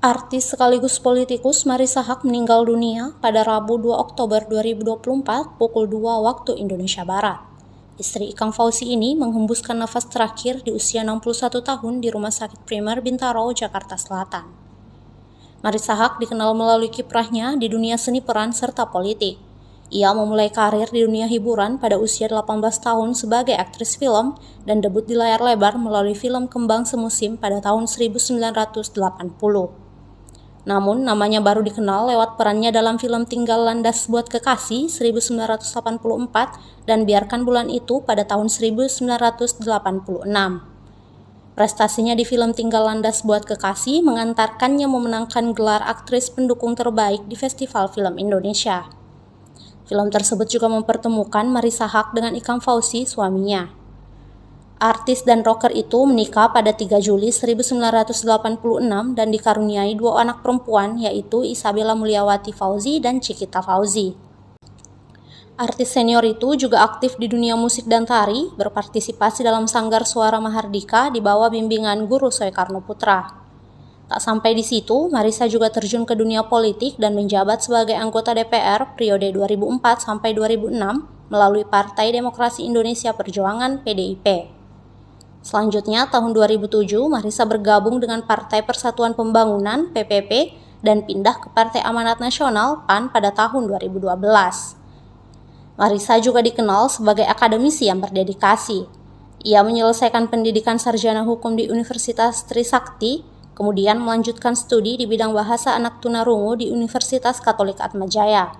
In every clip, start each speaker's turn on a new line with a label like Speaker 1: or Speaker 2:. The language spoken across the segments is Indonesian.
Speaker 1: Artis sekaligus politikus Marissa Haque meninggal dunia pada Rabu 2 Oktober 2024 pukul 2 waktu Indonesia Barat. Istri Ikang Fauzi ini menghembuskan nafas terakhir di usia 61 tahun di Rumah Sakit Primer Bintaro, Jakarta Selatan. Marissa Haque dikenal melalui kiprahnya di dunia seni peran serta politik. Ia memulai karir di dunia hiburan pada usia 18 tahun sebagai aktris film dan debut di layar lebar melalui film Kembang Semusim pada tahun 1980. Namun, namanya baru dikenal lewat perannya dalam film Tinggal Landas Buat Kekasih 1984 dan Biarkan Bulan Itu pada tahun 1986. Prestasinya di film Tinggal Landas Buat Kekasih mengantarkannya memenangkan gelar aktris pendukung terbaik di Festival Film Indonesia. Film tersebut juga mempertemukan Marissa Haque dengan Ikang Fauzi, suaminya. Artis dan rocker itu menikah pada 3 Juli 1986 dan dikaruniai 2 anak perempuan, yaitu Isabella Mulyawati Fauzi dan Cikita Fauzi. Artis senior itu juga aktif di dunia musik dan tari, berpartisipasi dalam Sanggar Suara Mahardika di bawah bimbingan Guru Soekarno Putra. Tak sampai di situ, Marissa juga terjun ke dunia politik dan menjabat sebagai anggota DPR periode 2004 sampai 2006 melalui Partai Demokrasi Indonesia Perjuangan (PDIP). Selanjutnya, tahun 2007, Marissa bergabung dengan Partai Persatuan Pembangunan (PPP) dan pindah ke Partai Amanat Nasional (PAN) pada tahun 2012. Marissa juga dikenal sebagai akademisi yang berdedikasi. Ia menyelesaikan pendidikan sarjana hukum di Universitas Trisakti, kemudian melanjutkan studi di bidang bahasa anak tunarungu di Universitas Katolik Atmajaya.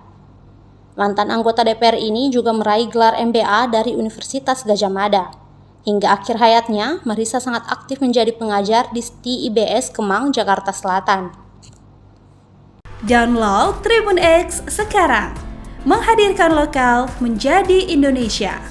Speaker 1: Mantan anggota DPR ini juga meraih gelar MBA dari Universitas Gadjah Mada. Hingga akhir hayatnya, Marissa sangat aktif menjadi pengajar di IBS Kemang, Jakarta Selatan.
Speaker 2: Download Tribun X sekarang, menghadirkan lokal menjadi Indonesia.